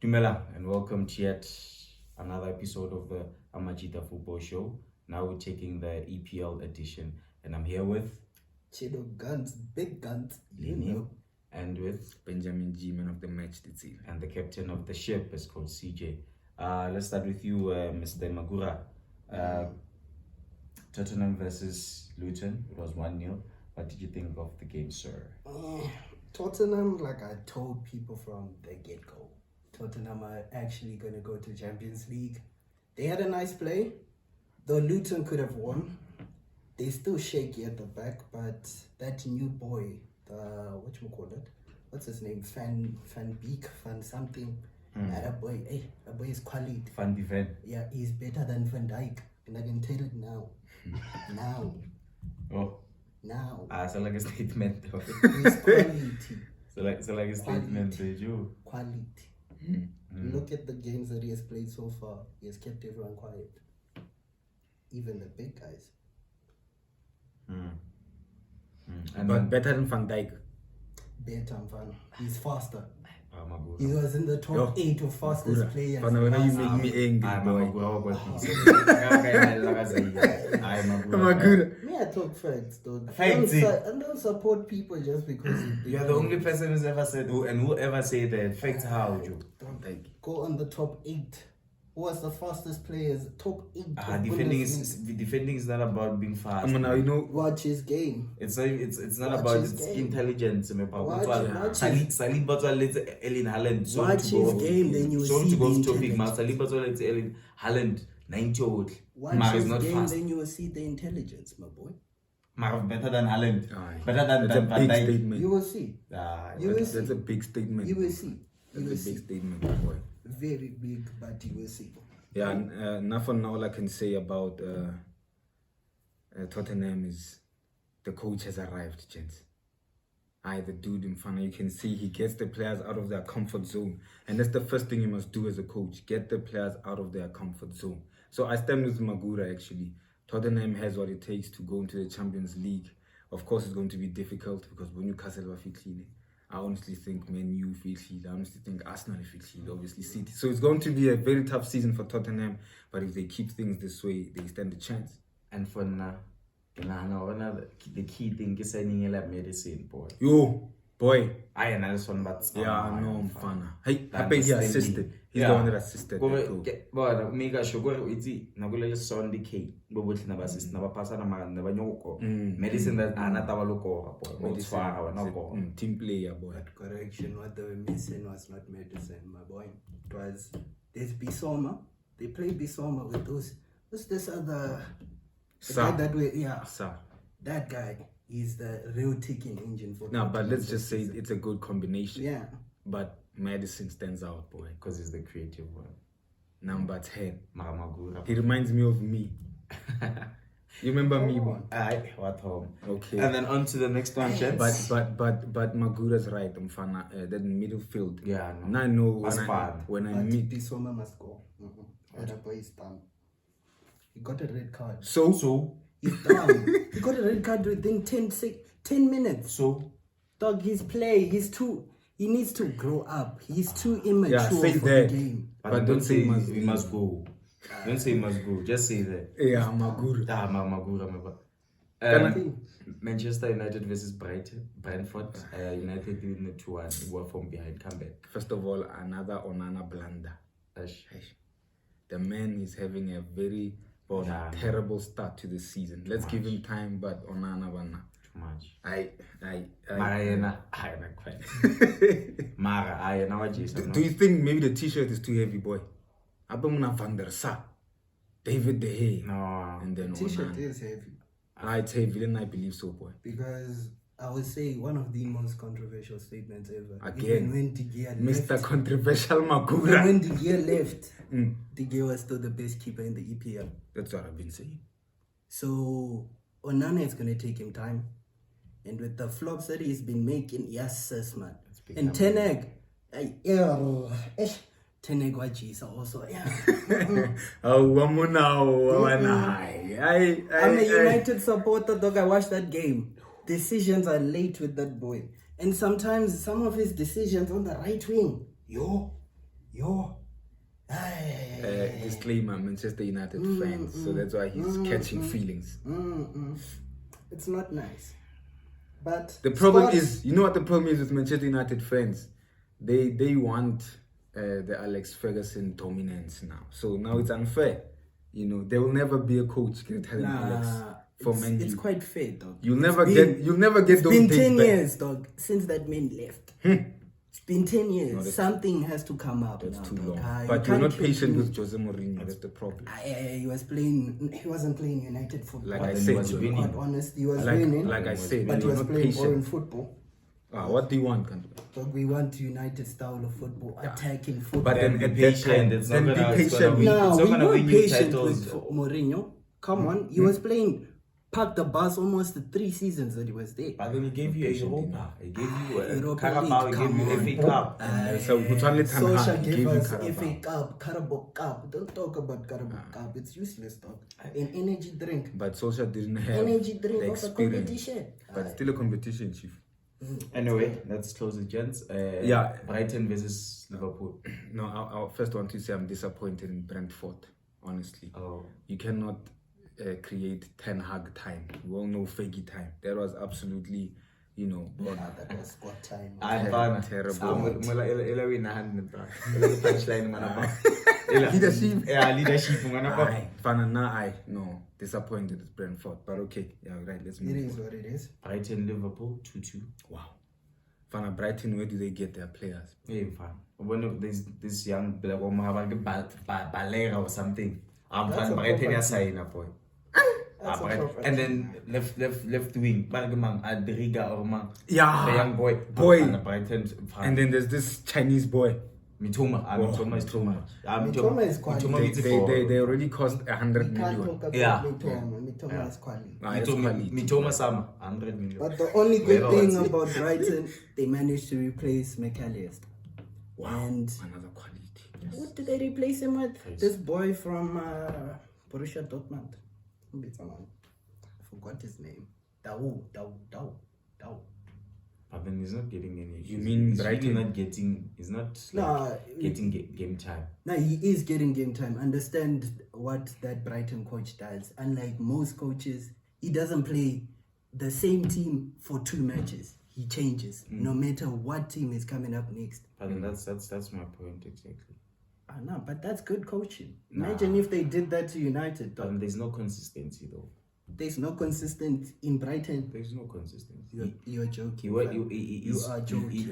Dumela and welcome to yet another episode of the Majita Football Show. Now we're taking the EPL edition, and I'm here with Chido Guns, Big Guns, Lini, and with Benjamin G, man of the match, that's it. and the captain of the ship is called CJ. Let's start with you, Mr. Magura. Tottenham versus Luton. It was 1-0. What did you think of the game, sir? Tottenham, like I told people from the get-go, Tottenham are actually going to go to Champions League. They had a nice play, though Luton could have won. They still shaky at the back, but that new boy, what's his name? Van Beek, Van something. That boy is quality. Van Beven. Yeah, he's better than Van Dijk, and I can tell it now. Now. It's like a statement. He's quality. It's like a statement, you. Quality. Look at the games that he has played so far. He has kept everyone quiet. Even the big guys. But better than Van Dijk. Better Van. He's faster. Magura. He was in the top 8 of fastest players. But when you make me angry, boy. Magura. Me, I talk facts, though. Facts, I don't support people just because You're the only person who's ever said, who ever say that. Facts how, Joe? Go on the top 8. Who was the fastest players? Top 8. Defending is not about being fast. Now you know. Watch his game. It's not about its intelligence. Saliba Ellen Haaland. Watch his game, then you will see the intelligence. Saliba Ellen Haaland 90-year-old. Watch his game, then you will see the intelligence, my boy. Better than Haaland. Better than That's a Van big Dijk. statement. You will see. That's a big statement. You will see. That's a big statement, boy. Very big, but you will see. Yeah, nothing all I can say about Tottenham is the coach has arrived, gents. The dude in front, you can see he gets the players out of their comfort zone. And that's the first thing you must do as a coach, get the players out of their comfort zone. So I stand with Magura, actually. Tottenham has what it takes to go into the Champions League. Of course, it's going to be difficult because when Newcastle are clean, I honestly think Man U feel clean. I honestly think Arsenal feel clean, obviously City. So it's going to be a very tough season for Tottenham. But if they keep things this way, they stand a chance. And for now, the key thing is signing a medicine, boy. Yo, boy. I and Nelson, but Yeah, no, Mfana. Hey, I bet he assisted. He's the one that assisted. But make sure it's Nagula Sunday K. Go with Nabas, Nabapasa, Nabanyoko. Medicine that Anatavaloco, boy. Team player, boy. But correction, what they were missing was not medicine, my boy. It was, there's Bissoma. They play Bissoma with those. What's this other? The guy that way, yeah. Sir. That guy is the real ticking engine for. No, but let's just say it's a good combination. Yeah. But medicine stands out, boy. Because he's the creative one. Number 10. Maramagura. He reminds me of me. You remember me, boy? What home? Okay. And then on to the next one, gents. But Magura's right, Mfana. That midfield. Yeah, And I know But I meet. Bissoma must go. That boy is done. He got a red card. So He's done. He got a red card within 10 minutes. So, Dog, his play, he needs to grow up. He's too immature say for that. the game. but don't say he must go. Don't say he must go. Just say that. yeah, Magura. Magura. Manchester United versus Brentford. United in the 2-1. Were from behind comeback. First of all, another Onana blunder. The man is having a very terrible start to the season. Let's give him time, but Onana bana. Too much. Do you think maybe the t-shirt is too heavy, boy? Abamuna van der Sar, David De Gea, No. and then T-shirt Onana. is heavy. It's heavy, then I believe so, boy. Because I would say one of the most controversial statements ever. Again, Even when De Gea Mr. left. Controversial Even Magura. when De Gea left, De Gea was still the best keeper in the EPL. That's what I've been saying. So Onana is going to take him time. And with the flops that he's been making, yes, sis, man. And Ten Hag, Ten Hag wajisa also, yeah. I'm a United supporter, dog. I watched that game. Decisions are late with that boy. And sometimes some of his decisions on the right wing, Yo. Disclaimer, Manchester United fans, so that's why he's catching feelings. It's not nice. But The problem is, you know what the problem is with Manchester United fans? They want the Alex Ferguson dominance now. So now it's unfair. You know, there will never be a coach greater than Alex for Man U. It's quite fair, dog. You'll never get those been days 10 back. years, dog, since that man left. It's been 10 years. Something has to come up. That's now, too dog. long. You But you're can't not patient continue. with Jose Mourinho. That's the problem. He wasn't playing United football. Like I he said, was you winning. Quite honest, he was like winning. I said, but he you're was not playing boring patient. football. What do you want, country? Dog, we want United style of football, attacking football. But then Be at that patient. time, It's then not be gonna- it's patient. gonna win. No, It's not we gonna were win you patient titles. with Mourinho. Come on, he was playing park the bus almost the 3 seasons that he was there. But then he gave you a Europa. He gave you a Europa Carabao. He League, gave come you on. FA Cup. So which one let him have? Solskjaer He gave gave you us Carabao. FA Cup, Carabao Cup. Don't talk about Carabao Cup. It's useless, dog. An energy drink. But Solskjaer didn't have Energy drink the of a experience. competition. But still a competition, chief. Anyway, let's close the gents. Yeah. Brighton versus Liverpool. No, I first want to say I'm disappointed in Brentford, honestly. Oh. You cannot create 10 hug time. We all know Faggy time. That was absolutely, you know, That was squad time. terrible. Leadership. Yeah, leadership. No, disappointed with Brentford. But okay, yeah, right, let's It move is on. what it is. Brighton, Liverpool, 2-2. Wow. Fana Brighton, where do they get their players? Yeah, fine. One of this young black woman have Balera or something. I'm That's fine. a Brighton proper is signing up, boy. That's a proper And then left wing, Bargaman, Adriga or man. Yeah. The young boy. Brighton. And then there's this Chinese boy. Mitoma. Mitoma is too much. Mitoma is quality. They already cost 100 We can't million. talk about Yeah. Mitoma. Mitoma is quality. It's quality. Mitoma Sama, 100 million. But the only good Wherever thing it's- about Brighton, they managed to replace McAllister. Wow. And Another quality. what did they replace him with? This boy from Borussia Dortmund. I forgot his name. Dao. But then he's not getting any. You mean he's really Brighton? not getting? He's not getting game time. No, he is getting game time. Understand what that Brighton coach does. Unlike most coaches, he doesn't play the same team for 2 matches. He changes no matter what team is coming up next. But then that's my point exactly. No, but that's good coaching. Nah. Imagine if they did that to United. But there's no consistency though. There's no consistent in Brighton. There's no consistency. You're joking. You are joking.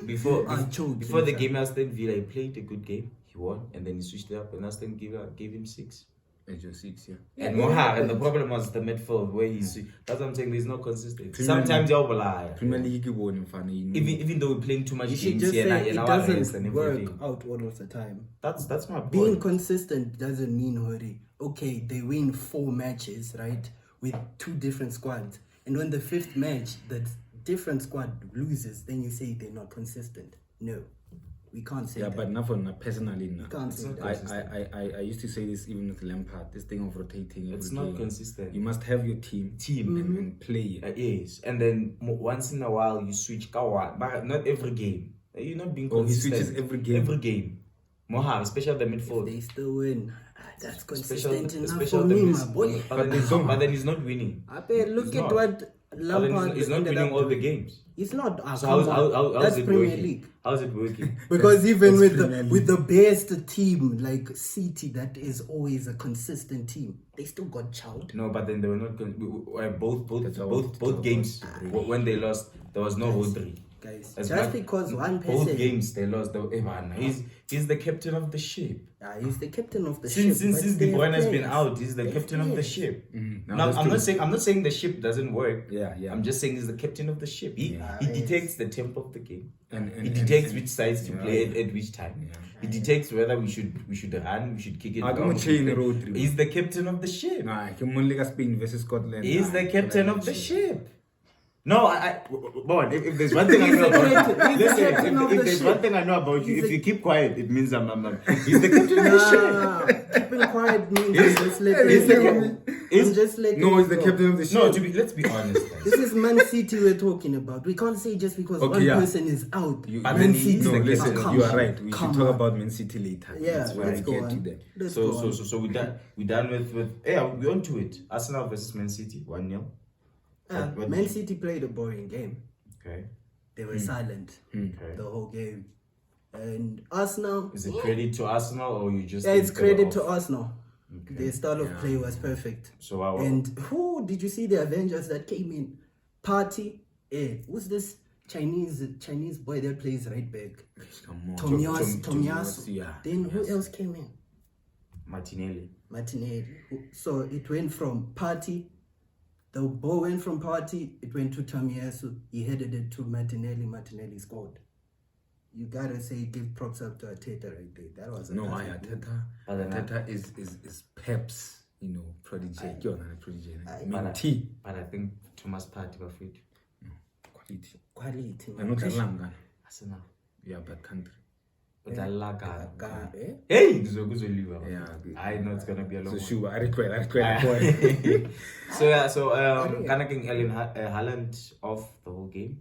Before joking, the game Aston Villa, he played a good game. He won, and then he switched it up, and Aston Villa gave him 6. Age of 6, yeah. And Mohar, and the problem was the midfield where he's. That's what I'm saying. There's no consistency. Sometimes you'll lie. Premier League won funny. Even though we're playing too much You should games just here say it and doesn't work everything. out all of the time. That's my point. Being consistent doesn't mean hurry. Okay, they win 4 matches, right, with 2 different squads. And when the 5th match, the different squad loses, then you say they're not consistent. No, we can't say Yeah, that. but not for personally. Nah. Can't say that. I used to say this even with Lampard. This thing of rotating. Every It's not game. consistent. You must have your team and play it. Yes, and then once in a while you switch Kawa, but not every game. You're not being Oh, he consistent. switches every game. Every game. Mohar, especially the midfield. They still win. That's Special consistent enough special for the me, miss- my boy. But then he's not winning. I bet look He's at not. what But then Lampard he's not ended winning up all the doing. games. He's not. So how's That's it Premier working? League. How's it working? Because even that's with Premier the best team like City, that is always a consistent team. They still got child. No, but then they were not. Both games when they lost, there was no Rodri. Guys, As just much- because one both person, games they lost. He's the captain of the ship. he's the captain of the ship. Since but De they Bruyne has been players. out, he's the They captain of the players. ship. Now No, that's I'm true. not saying the ship doesn't work. Yeah. I'm just saying he's the captain of the ship. He detects the tempo of the game. And He detects which sides to play at which time. Yeah. He detects whether we should run, we should kick it. I long, don't we should chain play. Rodri. He's the captain of the ship. Nah, come on, Liga Spain versus Scotland. He's the captain Nah, of the ship. No, Bon, if there's one thing I know about He's the captain of if the there's ship. one thing I know about you, He's if the- you keep quiet, it means I'm he's the captain of the ship. Keeping quiet means just let He's the them- I'm just letting No, you he's the know. captain of the ship. No, let's be honest. Guys. This is Man City we're talking about. We can't say just because one person is out. But Man then City. he's No, the listen, captain. you are right. We should Come talk on. about Man City later. Yeah, That's where let's I go get on. to that. Let's go on. So we done with yeah, we on to it. Arsenal versus Man City 1-0. Man City played a boring game. Okay. They were silent Okay. the whole game. And Arsenal, Is it credit to Arsenal or you just? yeah, it's think they were credit off? to Arsenal. Okay. Their style of play was perfect. So our And who did you see the Avengers that came in? Party. Who's this Chinese boy that plays right back? Come on. Tomiyasu. Yeah. Then who else came in? Martinelli. So it went from Party. The ball went from Party. It went to Tomiyasu. He headed it to Martinelli. Martinelli scored. You gotta say, give props up to Arteta right there. That was a Arteta is Pep's, prodigy. Prodigy. But I think Thomas Partey was fit. Quality. I'm not a Arsenal. Yeah, bad country. Hey, kuzoliwa. Yeah. I know it's gonna be a long So one. sure, I require. So kind of getting Haaland off the whole game.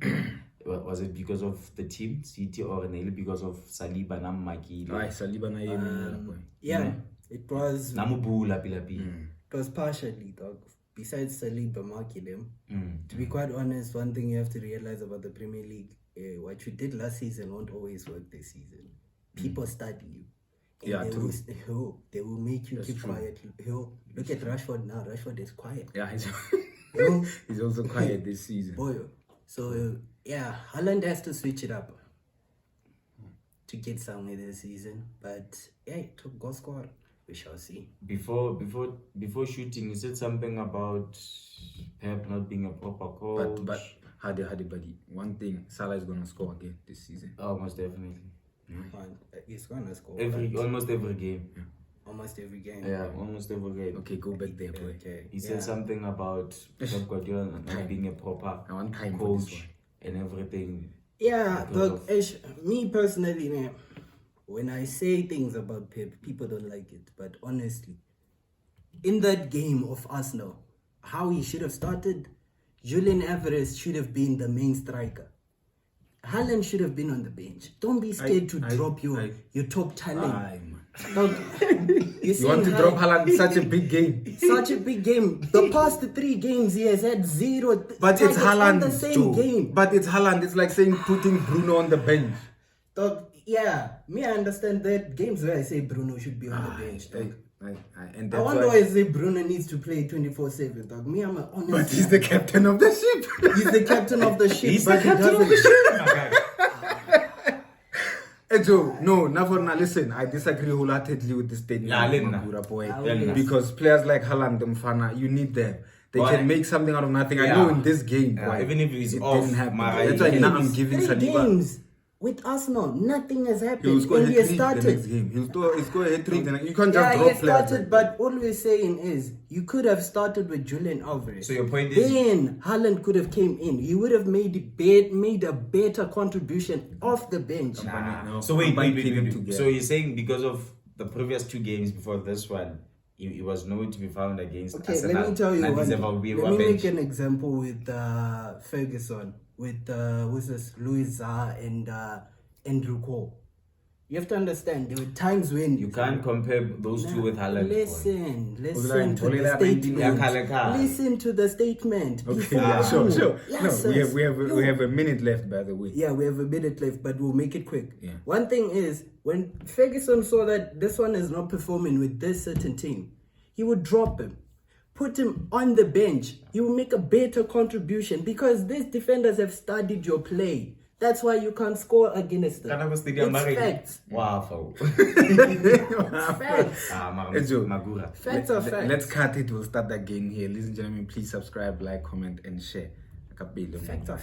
Was it because of the team, City, or mainly because of Saliba and Maki? Saliba na yena. Yeah, it was. Namubula pilapi. It was partially, dog. Besides Saliba marking them, to be quite honest, one thing you have to realize about the Premier League, what you did last season won't always work this season. People study you. And Yeah, true. They will make you keep true. quiet. Look at Rashford now. Rashford is quiet. Yeah, Yo, he's also quiet this season. boy. So yeah, Haaland has to switch it up to get somewhere this season. But yeah, to goal scorer, we shall see. Before shooting, you said something about Pep not being a proper coach. But Hadi buddy. One thing, Salah is gonna score again this season. Almost definitely. He's gonna score Almost every game. almost every game. Yeah, almost every game. Okay, go back there, boy. Okay. He said something about Pep Guardiola not being a proper I want time for this coach one. and everything. Yeah, Because look, me personally, man, when I say things about Pep, people don't like it. But honestly, in that game of Arsenal, how he should have started, Julian Alvarez should have been the main striker. Haaland should have been on the bench. Don't be scared to drop your top talent. Look, You want to drop Haaland in such a big game? Such a big game. The past 3 games he has had 0 But it's targets Haaland, on the same Joe. game. But it's Haaland. It's like saying putting Bruno on the bench. Dog, yeah, me I understand that games where I say Bruno should be on the bench. Dog. And I that's wonder why. why I say Bruno needs to play 24/7. Dog, me I'm an honest. But he's the captain of the ship. He's the captain of the ship. He's but the captain of the ship, my guy. Hey Joe, no, now listen, I disagree wholeheartedly with this statement. Nah, Lena. Magura boy. Lena. Because players like Haaland and Mfana, you need them. They Why? can make something out of nothing. I Yeah. know in this game, Yeah, boy, even if he's it off, didn't happen. Mara, That's why he now I'm is. giving 3 Saliba. games with Arsenal, nothing has happened. He'll score a And he has hat-trick the next started. game. He'll score a hat-trick. You can't just Yeah, he drop has players. started, but all we're saying is you could have started with Julian Alvarez. So your point is- then Haaland could have came in. He would have made a better contribution off the bench. No, So wait. together. So you're saying because of the previous 2 games before this one, he was nowhere to be found against Okay, Arsenal. let me tell you And one. he's about to be Let on me bench. make an example with Ferguson, with who's this, Luis Zaha and Andrew Cole. You have to understand, there were times when You can't compare those two with Haaland. Listen to the Olila statement. 19. Listen to the statement. Okay, before yeah, you. sure. Yes, No, yes. we have a minute left, by the way. Yeah, we have a minute left, but we'll make it quick. Yeah. One thing is, when Ferguson saw that this one is not performing with this certain team, he would drop him, put him on the bench. He will make a better contribution because these defenders have studied your play. That's why you can't score against them. It's facts. Wow. Facts. Joe, Magura. Facts are facts. Let's cut it. We'll start that game here. Ladies and gentlemen, please subscribe, like, comment, and share. Facts are